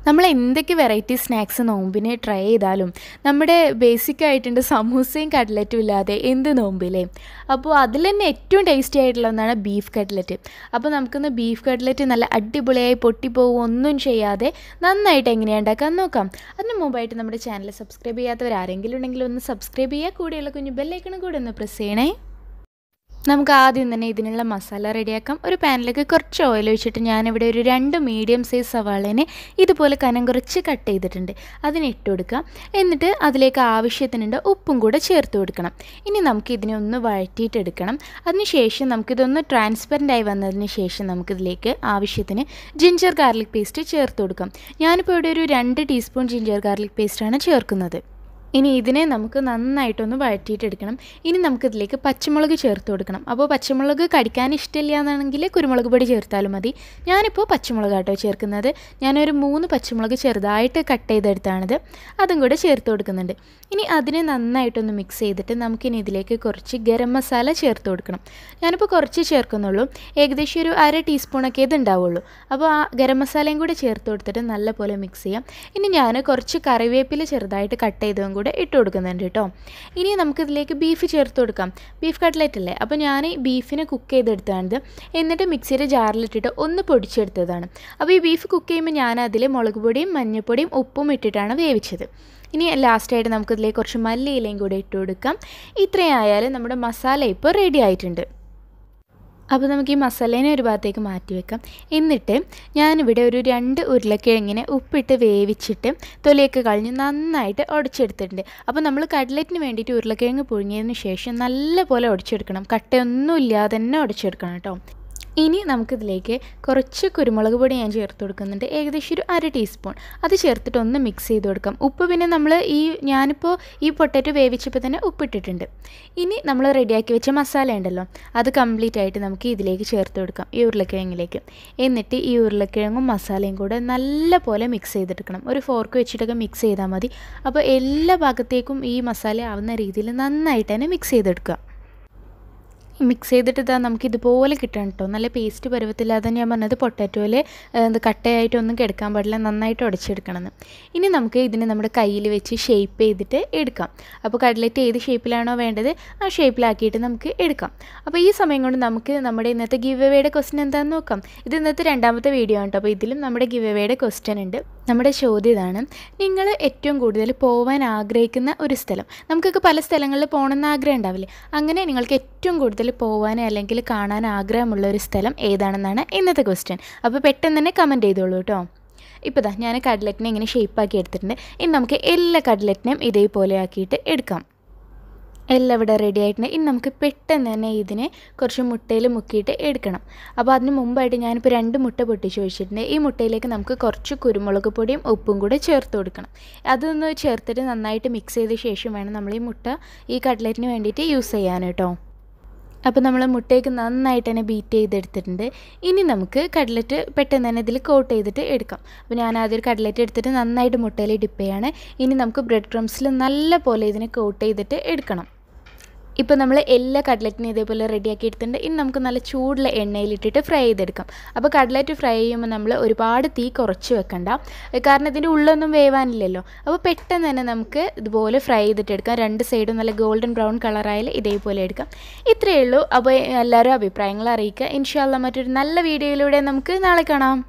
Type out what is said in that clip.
നമ്മൾ എന്തൊക്കെ variety snacks നോമ്പിന് ട്രൈ ചെയ്താലും നമ്മുടെ ബേസിക് ആയിട്ടുണ്ട് സമൂസയും കട്ട്ലറ്റും ഇല്ലാതെ എന്ത് നോമ്പില്ലേ. അപ്പോൾ അതിൽ തന്നെ ഏറ്റവും ടേസ്റ്റി ആയിട്ടുള്ള ഒന്നാണ് ബീഫ് കട്ട്ലറ്റ്. അപ്പോൾ നമുക്കിന്ന് ബീഫ് കട്ട്ലറ്റ് നല്ല അടിപൊളിയായി പൊട്ടിപ്പോവും ഒന്നും ചെയ്യാതെ നന്നായിട്ട് എങ്ങനെയാണ് ഉണ്ടാക്കാൻ നോക്കാം. അതിന് മുമ്പായിട്ട് നമ്മുടെ ചാനൽ സബ്സ്ക്രൈബ് ചെയ്യാത്തവർ ആരെങ്കിലും ഉണ്ടെങ്കിൽ ഒന്ന് സബ്സ്ക്രൈബ് ചെയ്യുക, കൂടെയുള്ള കുഞ്ഞു ബെല്ലൈക്കണും കൂടെ ഒന്ന് പ്രസ് ചെയ്യണേ. നമുക്ക് ആദ്യം തന്നെ ഇതിനുള്ള മസാല റെഡിയാക്കാം. ഒരു പാനിലേക്ക് കുറച്ച് ഓയിൽ ഒഴിച്ചിട്ട് ഞാനിവിടെ ഒരു 2 മീഡിയം സൈസ് സവാളേനെ ഇതുപോലെ കനം കുറച്ച് കട്ട് ചെയ്തിട്ടുണ്ട്, അതിന് ഇട്ട് കൊടുക്കാം. എന്നിട്ട് അതിലേക്ക് ആവശ്യത്തിനുണ്ട് ഉപ്പും കൂടെ ചേർത്ത് കൊടുക്കണം. ഇനി നമുക്ക് ഇതിനെ ഒന്ന് വഴറ്റിയിട്ടെടുക്കണം. അതിനുശേഷം നമുക്കിതൊന്ന് ട്രാൻസ്പെറൻ്റ് ആയി വന്നതിന് ശേഷം നമുക്കിതിലേക്ക് ആവശ്യത്തിന് ജിഞ്ചർ ഗാർലിക് പേസ്റ്റ് ചേർത്ത് കൊടുക്കാം. ഞാനിപ്പോൾ ഇവിടെ ഒരു 2 ടീസ്പൂൺ ജിഞ്ചർ ഗാർലിക് പേസ്റ്റാണ് ചേർക്കുന്നത്. ഇനി ഇതിനെ നമുക്ക് നന്നായിട്ടൊന്ന് വഴറ്റിയിട്ടെടുക്കണം. ഇനി നമുക്കിതിലേക്ക് പച്ചമുളക് ചേർത്ത് കൊടുക്കണം. അപ്പോൾ പച്ചമുളക് കടിക്കാൻ ഇഷ്ടമില്ല എന്നാണെങ്കിൽ കുരുമുളക് പൊടി ചേർത്താലും മതി. ഞാനിപ്പോൾ പച്ചമുളക് കേട്ടോ ചേർക്കുന്നത്. ഞാനൊരു 3 പച്ചമുളക് ചെറുതായിട്ട് കട്ട് ചെയ്തെടുത്താണിത്, അതും കൂടെ ചേർത്ത് കൊടുക്കുന്നുണ്ട്. ഇനി അതിനെ നന്നായിട്ടൊന്ന് മിക്സ് ചെയ്തിട്ട് നമുക്കിനി ഇതിലേക്ക് കുറച്ച് ഗരം മസാല ചേർത്ത് കൊടുക്കണം. ഞാനിപ്പോൾ കുറച്ച് ചേർക്കുന്നുള്ളൂ, ഏകദേശം ഒരു 1/2 ടീസ്പൂണൊക്കെ ഇത് ഉണ്ടാവുള്ളൂ. അപ്പോൾ ആ ഗരം മസാലയും കൂടെ ചേർത്ത് കൊടുത്തിട്ട് നല്ലപോലെ മിക്സ് ചെയ്യാം. ഇനി ഞാൻ കുറച്ച് കറിവേപ്പില ചെറുതായിട്ട് കട്ട് ചെയ്തതും കൂടെ ഇട്ട് കൊടുക്കുന്നുണ്ട് കേട്ടോ. ഇനി നമുക്കിതിലേക്ക് ബീഫ് ചേർത്ത് കൊടുക്കാം. ബീഫ് കട്ട്ലറ്റ് അല്ലേ, അപ്പോൾ ഞാൻ ബീഫിനെ കുക്ക് ചെയ്തെടുത്താണിത്. എന്നിട്ട് മിക്സിയുടെ ജാറിലിട്ടിട്ട് ഒന്ന് പൊടിച്ചെടുത്തതാണ്. അപ്പോൾ ഈ ബീഫ് കുക്ക് ചെയ്യുമ്പോൾ ഞാൻ അതിൽ മുളക് പൊടിയും മഞ്ഞൾപ്പൊടിയും ഉപ്പും ഇട്ടിട്ടാണ് വേവിച്ചത്. ഇനി ലാസ്റ്റായിട്ട് നമുക്കിതിലേക്ക് കുറച്ച് മല്ലിയിലയും കൂടെ ഇട്ട് കൊടുക്കാം. ഇത്രയും ആയാലും നമ്മുടെ മസാല ഇപ്പോൾ റെഡി ആയിട്ടുണ്ട്. അപ്പോൾ നമുക്ക് ഈ മസാലേനെ ഒരു ഭാഗത്തേക്ക് മാറ്റി വെക്കാം. എന്നിട്ട് ഞാനിവിടെ ഒരു 2 ഉരുളക്കിഴങ്ങിനെ ഉപ്പിട്ട് വേവിച്ചിട്ട് തൊലിയൊക്കെ കളഞ്ഞ് നന്നായിട്ട് ഉടച്ചെടുത്തിട്ടുണ്ട്. അപ്പോൾ നമ്മൾ കട്ട്ലറ്റിന് വേണ്ടിയിട്ട് ഉരുളക്കിഴങ്ങ് പുഴുങ്ങിയതിന് ശേഷം നല്ലപോലെ ഉടച്ചെടുക്കണം, കട്ടയൊന്നും ഇല്ലാതെ തന്നെ ഉടച്ചെടുക്കണം കേട്ടോ. ഇനി നമുക്കിതിലേക്ക് കുറച്ച് കുരുമുളക് പൊടി ഞാൻ ചേർത്ത് കൊടുക്കുന്നുണ്ട്, ഏകദേശം ഒരു 1/2 ടീസ്പൂൺ. അത് ചേർത്തിട്ട് ഒന്ന് മിക്സ് ചെയ്ത് കൊടുക്കാം. ഉപ്പ് പിന്നെ ഞാനിപ്പോൾ ഈ പൊട്ടറ്റോ വേവിച്ചപ്പോൾ തന്നെ ഉപ്പിട്ടിട്ടുണ്ട്. ഇനി നമ്മൾ റെഡിയാക്കി വെച്ച മസാല ഉണ്ടല്ലോ, അത് കംപ്ലീറ്റ് ആയിട്ട് നമുക്ക് ഇതിലേക്ക് ചേർത്ത് കൊടുക്കാം, ഈ ഉരുളക്കിഴങ്ങിലേക്ക്. എന്നിട്ട് ഈ ഉരുളക്കിഴങ്ങും മസാലയും കൂടെ നല്ല പോലെ മിക്സ് ചെയ്തെടുക്കണം. ഒരു ഫോർക്ക് വെച്ചിട്ടൊക്കെ മിക്സ് ചെയ്താൽ മതി. അപ്പോൾ എല്ലാ ഭാഗത്തേക്കും ഈ മസാല ആവുന്ന രീതിയിൽ നന്നായിട്ട് തന്നെ മിക്സ് ചെയ്തെടുക്കുക. മിക്സ് ചെയ്തിട്ട് ഇതാ നമുക്കിതുപോലെ കിട്ടണം കേട്ടോ, നല്ല പേസ്റ്റ് പരുവത്തില്ലാതെ. ഞാൻ പറഞ്ഞത് പൊട്ടാറ്റോയിൽ കട്ടയായിട്ടൊന്നും കിടക്കാൻ പാടില്ല, നന്നായിട്ട് ഉടച്ചെടുക്കണമെന്ന്. ഇനി നമുക്ക് ഇതിനെ നമ്മുടെ കയ്യിൽ വെച്ച് ഷേപ്പ് ചെയ്തിട്ട് എടുക്കാം. അപ്പോൾ കട്ട്ലറ്റ് ഏത് ഷേപ്പിലാണോ വേണ്ടത് ആ ഷേപ്പിലാക്കിയിട്ട് നമുക്ക് എടുക്കാം. അപ്പോൾ ഈ സമയം കൊണ്ട് നമുക്ക് നമ്മുടെ ഇന്നത്തെ ഗിവ് എവേയുടെ ക്വസ്റ്റ്യൻ എന്താണെന്ന് നോക്കാം. ഇത് ഇന്നത്തെ 2ാമത്തെ വീഡിയോ ആണ് കേട്ടോ. അപ്പോൾ ഇതിലും നമ്മുടെ ഗിവ് എവേയുടെ ക്വസ്റ്റ്യൻ ഉണ്ട്. നമ്മുടെ ചോദ്യം ഇതാണ്: നിങ്ങൾ ഏറ്റവും കൂടുതൽ പോകാൻ ആഗ്രഹിക്കുന്ന ഒരു സ്ഥലം. നമുക്കൊക്കെ പല സ്ഥലങ്ങളിൽ പോകണമെന്ന് ആഗ്രഹം ഉണ്ടാവില്ലേ, അങ്ങനെ നിങ്ങൾക്ക് ഏറ്റവും കൂടുതൽ പോകാൻ അല്ലെങ്കിൽ കാണാൻ ആഗ്രഹമുള്ള ഒരു സ്ഥലം ഏതാണെന്നാണ് ഇന്നത്തെ ക്വസ്റ്റ്യൻ. അപ്പോൾ പെട്ടെന്ന് തന്നെ കമൻറ്റ് ചെയ്തോളൂ കേട്ടോ. ഇപ്പോൾ ഞാൻ കട്ട്ലറ്റിനെ ഇങ്ങനെ ഷേപ്പാക്കി എടുത്തിട്ടുണ്ട്. ഇനി നമുക്ക് എല്ലാ കട്ട്ലറ്റിനെയും ഇതേപോലെ ആക്കിയിട്ട് എടുക്കാം. എല്ലാം ഇവിടെ റെഡി ആയിട്ടുണ്ട്. ഇനി നമുക്ക് പെട്ടെന്ന് തന്നെ ഇതിനെ കുറച്ച് മുട്ടയിൽ മുക്കിയിട്ട് എടുക്കണം. അപ്പോൾ അതിന് മുമ്പായിട്ട് ഞാനിപ്പോൾ 2 മുട്ട പൊട്ടിച്ച് വെച്ചിട്ടുണ്ട്. ഈ മുട്ടയിലേക്ക് നമുക്ക് കുറച്ച് കുരുമുളക് പൊടിയും ഉപ്പും കൂടെ ചേർത്ത് കൊടുക്കണം. അതൊന്ന് ചേർത്തിട്ട് നന്നായിട്ട് മിക്സ് ചെയ്ത ശേഷം വേണം നമ്മൾ ഈ മുട്ട ഈ കട്ട്ലറ്റിന് വേണ്ടിയിട്ട് യൂസ് ചെയ്യാൻ കേട്ടോ. അപ്പോൾ നമ്മൾ മുട്ടയ്ക്ക് നന്നായിട്ട് തന്നെ ബീറ്റ് ചെയ്തെടുത്തിട്ടുണ്ട്. ഇനി നമുക്ക് കട്ട്ലറ്റ് പെട്ടെന്ന് തന്നെ ഇതിൽ കോട്ട് ചെയ്തിട്ട് എടുക്കാം. അപ്പോൾ ഞാൻ ആദ്യം ഒരു കട്ട്ലറ്റ് എടുത്തിട്ട് നന്നായിട്ട് മുട്ടയിൽ ഡിപ്പ് ചെയ്യാണ്. ഇനി നമുക്ക് ബ്രെഡ് ക്രംസിൽ നല്ല പോലെ ഇതിനെ കോട്ട് ചെയ്തിട്ട് എടുക്കണം. ഇപ്പോൾ നമ്മൾ എല്ലാ കട്ട്ലറ്റിനും ഇതേപോലെ റെഡിയാക്കി എടുത്തിട്ടുണ്ട്. ഇനി നമുക്ക് നല്ല ചൂടുള്ള എണ്ണയിലിട്ടിട്ട് ഫ്രൈ ചെയ്തെടുക്കാം. അപ്പോൾ കട്ട്ലറ്റ് ഫ്രൈ ചെയ്യുമ്പോൾ നമ്മൾ ഒരുപാട് തീ കുറച്ച് വെക്കണ്ട, കാരണം ഇതിൻ്റെ ഉള്ളൊന്നും വേവാനില്ലല്ലോ. അപ്പോൾ പെട്ടെന്ന് തന്നെ നമുക്ക് ഇതുപോലെ ഫ്രൈ ചെയ്തിട്ടെടുക്കാം. 2 സൈഡും നല്ല ഗോൾഡൻ ബ്രൗൺ കളറായാൽ ഇതേപോലെ എടുക്കാം. ഇത്രയേ ഉള്ളൂ. അപ്പോൾ എല്ലാവരും അഭിപ്രായങ്ങൾ അറിയിക്കുക. ഇൻഷാ അല്ലാഹ് മറ്റൊരു നല്ല വീഡിയോയിലൂടെ നമുക്ക് നാളെ കാണാം.